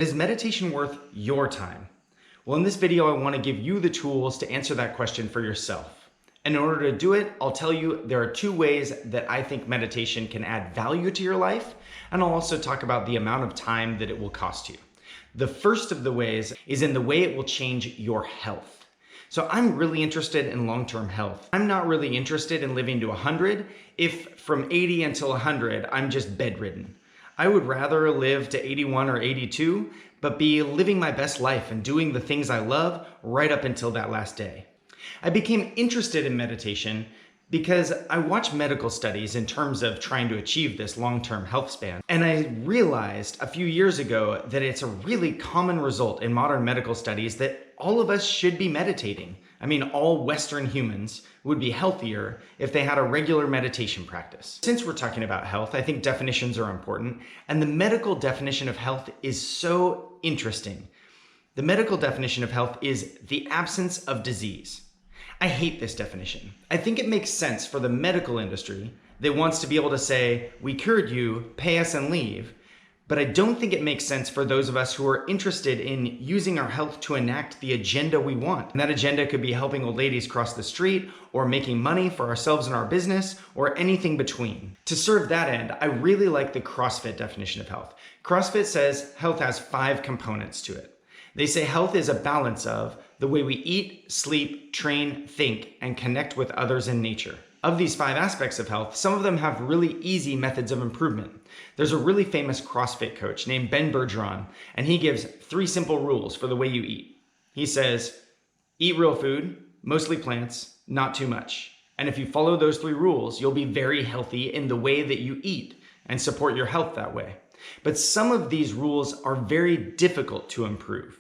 Is meditation worth your time? Well, in this video, I want to give you the tools to answer that question for yourself. And in order to do it, I'll tell you there are two ways that I think meditation can add value to your life, and I'll also talk about the amount of time that it will cost you. The first of the ways is in the way it will change your health. So I'm really interested in long-term health. I'm not really interested in living to 100 if from 80 until 100, I'm just bedridden. I would rather live to 81 or 82, but be living my best life and doing the things I love right up until that last day. I became interested in meditation because I watch medical studies in terms of trying to achieve this long-term health span. And I realized a few years ago that it's a really common result in modern medical studies that all of us should be meditating. I mean, all Western humans would be healthier if they had a regular meditation practice. Since we're talking about health, I think definitions are important, and the medical definition of health is so interesting. The medical definition of health is the absence of disease. I hate this definition. I think it makes sense for the medical industry that wants to be able to say, we cured you, pay us and leave. But I don't think it makes sense for those of us who are interested in using our health to enact the agenda we want. And that agenda could be helping old ladies cross the street, or making money for ourselves and our business, or anything between. To serve that end, I really like the CrossFit definition of health. CrossFit says health has 5 components to it. They say health is a balance of the way we eat, sleep, train, think, and connect with others in nature. Of these 5 aspects of health, some of them have really easy methods of improvement. There's a really famous CrossFit coach named Ben Bergeron, and he gives 3 simple rules for the way you eat. He says, eat real food, mostly plants, not too much. And if you follow those 3 rules, you'll be very healthy in the way that you eat and support your health that way. But some of these rules are very difficult to improve.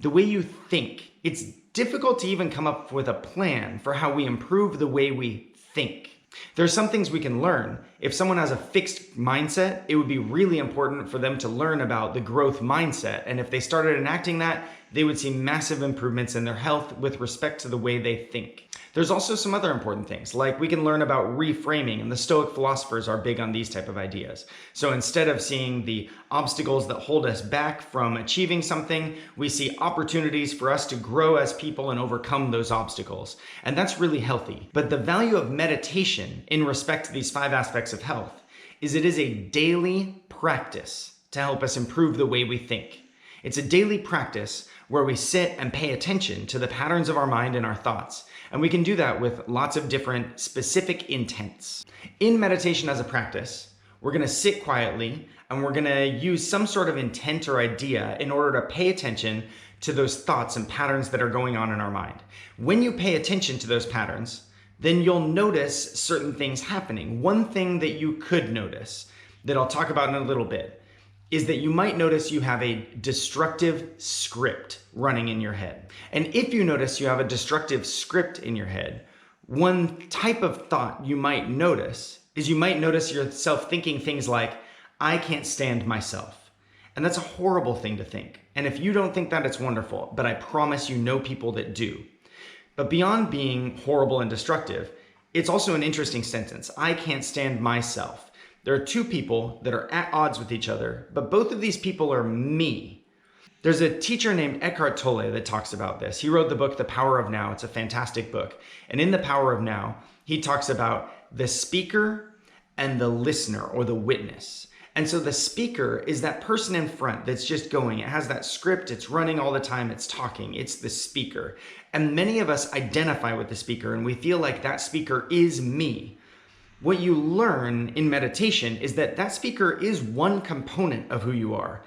The way you think, it's difficult to even come up with a plan for how we improve the way we think. There's some things we can learn. If someone has a fixed mindset, it would be really important for them to learn about the growth mindset. And if they started enacting that, they would see massive improvements in their health with respect to the way they think. There's also some other important things, like we can learn about reframing, and the Stoic philosophers are big on these type of ideas. So instead of seeing the obstacles that hold us back from achieving something, we see opportunities for us to grow as people and overcome those obstacles. And that's really healthy. But the value of meditation in respect to these 5 aspects of health is it is a daily practice to help us improve the way we think. It's a daily practice where we sit and pay attention to the patterns of our mind and our thoughts. And we can do that with lots of different specific intents. In meditation as a practice, we're gonna sit quietly and we're gonna use some sort of intent or idea in order to pay attention to those thoughts and patterns that are going on in our mind. When you pay attention to those patterns, then you'll notice certain things happening. One thing that you could notice that I'll talk about in a little bit is that you might notice you have a destructive script running in your head. And if you notice you have a destructive script in your head, one type of thought you might notice is you might notice yourself thinking things like, I can't stand myself. And that's a horrible thing to think. And if you don't think that, it's wonderful, but I promise you know people that do. But beyond being horrible and destructive, it's also an interesting sentence. I can't stand myself. There are 2 people that are at odds with each other, but both of these people are me. There's a teacher named Eckhart Tolle that talks about this. He wrote the book, The Power of Now. It's a fantastic book. And in The Power of Now, he talks about the speaker and the listener or the witness. And so the speaker is that person in front that's just going. It has that script, it's running all the time, it's talking, it's the speaker. And many of us identify with the speaker and we feel like that speaker is me. What you learn in meditation is that that speaker is one component of who you are.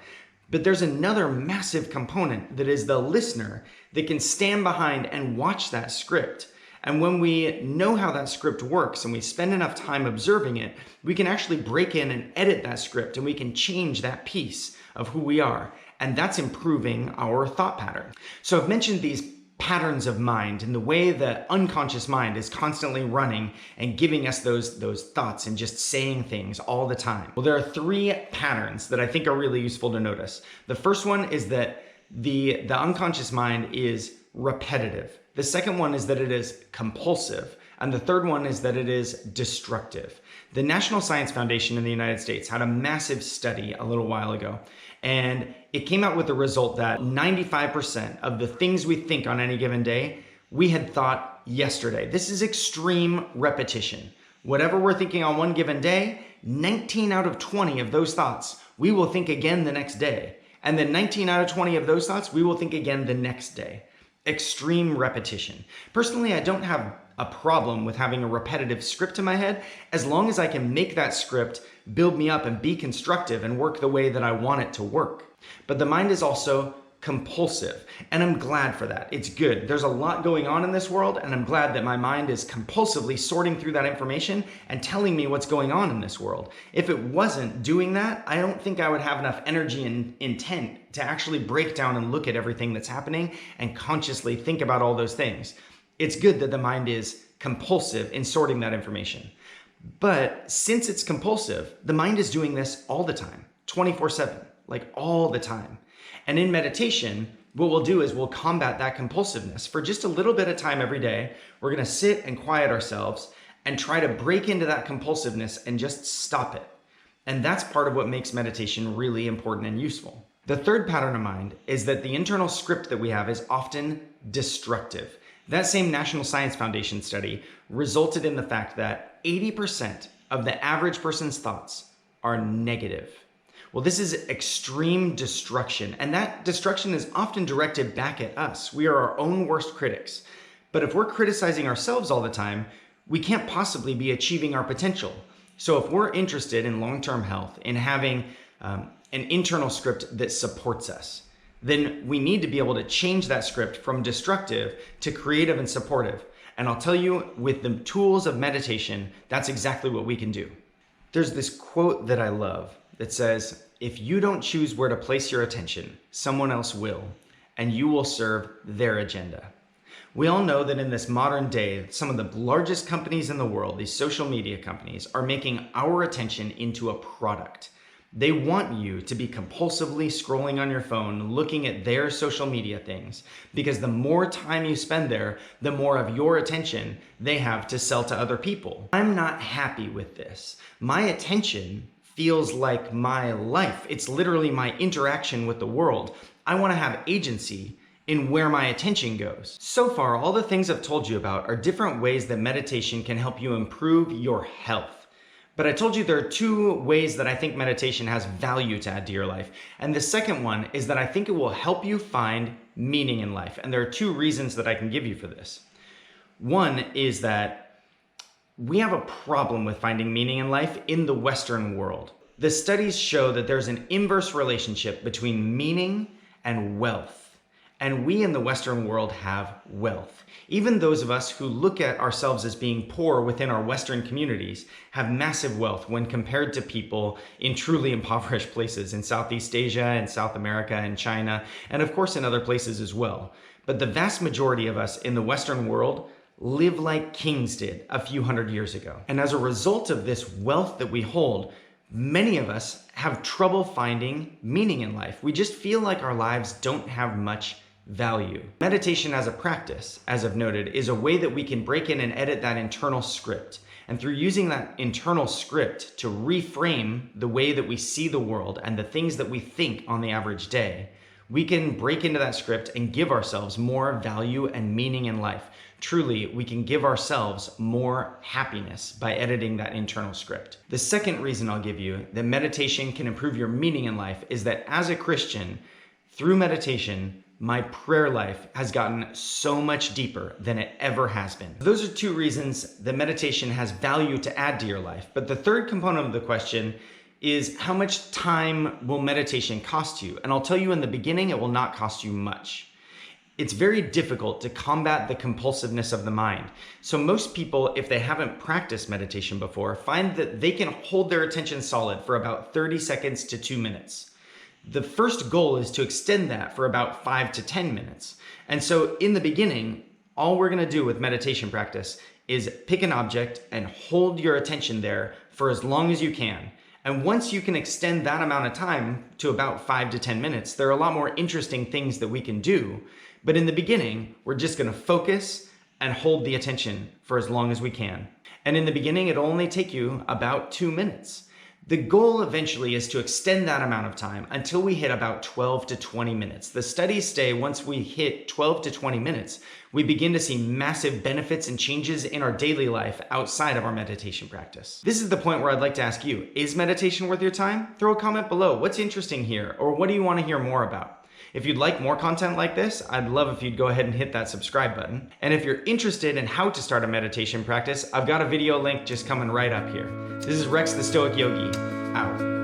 But there's another massive component that is the listener that can stand behind and watch that script. And when we know how that script works and we spend enough time observing it, we can actually break in and edit that script and we can change that piece of who we are. And that's improving our thought pattern. So I've mentioned these patterns of mind and the way the unconscious mind is constantly running and giving us those thoughts and just saying things all the time. Well, there are 3 patterns that I think are really useful to notice. The first one is that the unconscious mind is repetitive. The second one is that it is compulsive. And the third one is that it is destructive. The National Science Foundation in the United States had a massive study a little while ago, And it came out with the result that 95% of the things we think on any given day, we had thought yesterday. This is extreme repetition. Whatever we're thinking on one given day, 19 out of 20 of those thoughts, we will think again the next day. And then 19 out of 20 of those thoughts, we will think again the next day. Extreme repetition. Personally, I don't have a problem with having a repetitive script in my head as long as I can make that script build me up and be constructive and work the way that I want it to work. But the mind is also compulsive, and I'm glad for that. It's good. There's a lot going on in this world, and I'm glad that my mind is compulsively sorting through that information and telling me what's going on in this world. If it wasn't doing that, I don't think I would have enough energy and intent to actually break down and look at everything that's happening and consciously think about all those things. It's good that the mind is compulsive in sorting that information. But since it's compulsive, the mind is doing this all the time, 24/7, like all the time. And in meditation, what we'll do is we'll combat that compulsiveness for just a little bit of time every day. We're going to sit and quiet ourselves and try to break into that compulsiveness and just stop it. And that's part of what makes meditation really important and useful. The third pattern of mind is that the internal script that we have is often destructive. That same National Science Foundation study resulted in the fact that 80% of the average person's thoughts are negative. Well, this is extreme destruction, and that destruction is often directed back at us. We are our own worst critics. But if we're criticizing ourselves all the time, we can't possibly be achieving our potential. So if we're interested in long-term health, in having an internal script that supports us, then we need to be able to change that script from destructive to creative and supportive. And I'll tell you, with the tools of meditation, that's exactly what we can do. There's this quote that I love that says, "If you don't choose where to place your attention, someone else will, and you will serve their agenda." We all know that in this modern day, some of the largest companies in the world, these social media companies, are making our attention into a product. They want you to be compulsively scrolling on your phone, looking at their social media things, because the more time you spend there, the more of your attention they have to sell to other people. I'm not happy with this. My attention feels like my life. It's literally my interaction with the world. I want to have agency in where my attention goes. So far, all the things I've told you about are different ways that meditation can help you improve your health. But I told you there are two ways that I think meditation has value to add to your life. And the second one is that I think it will help you find meaning in life. And there are two reasons that I can give you for this. One is that we have a problem with finding meaning in life in the Western world. The studies show that there's an inverse relationship between meaning and wealth. And we in the Western world have wealth. Even those of us who look at ourselves as being poor within our Western communities have massive wealth when compared to people in truly impoverished places in Southeast Asia and South America and China, and of course in other places as well. But the vast majority of us in the Western world live like kings did a few hundred years ago. And as a result of this wealth that we hold, many of us have trouble finding meaning in life. We just feel like our lives don't have much value. Meditation as a practice, as I've noted, is a way that we can break in and edit that internal script. And through using that internal script to reframe the way that we see the world and the things that we think on the average day, we can break into that script and give ourselves more value and meaning in life. Truly, we can give ourselves more happiness by editing that internal script. The second reason I'll give you that meditation can improve your meaning in life is that as a Christian, through meditation, my prayer life has gotten so much deeper than it ever has been. Those are two reasons that meditation has value to add to your life. But the third component of the question is, how much time will meditation cost you? And I'll tell you in the beginning, it will not cost you much. It's very difficult to combat the compulsiveness of the mind. So most people, if they haven't practiced meditation before, find that they can hold their attention solid for about 30 seconds to 2 minutes. The first goal is to extend that for about 5 to 10 minutes. And so in the beginning, all we're gonna do with meditation practice is pick an object and hold your attention there for as long as you can. And once you can extend that amount of time to about 5 to 10 minutes, there are a lot more interesting things that we can do. But in the beginning, we're just gonna focus and hold the attention for as long as we can. And in the beginning, it'll only take you about 2 minutes. The goal eventually is to extend that amount of time until we hit about 12 to 20 minutes. The studies say once we hit 12 to 20 minutes, we begin to see massive benefits and changes in our daily life outside of our meditation practice. This is the point where I'd like to ask you, is meditation worth your time? Throw a comment below. What's interesting here? Or what do you want to hear more about? If you'd like more content like this, I'd love if you'd go ahead and hit that subscribe button. And if you're interested in how to start a meditation practice, I've got a video link just coming right up here. This is Rex the Stoic Yogi, out.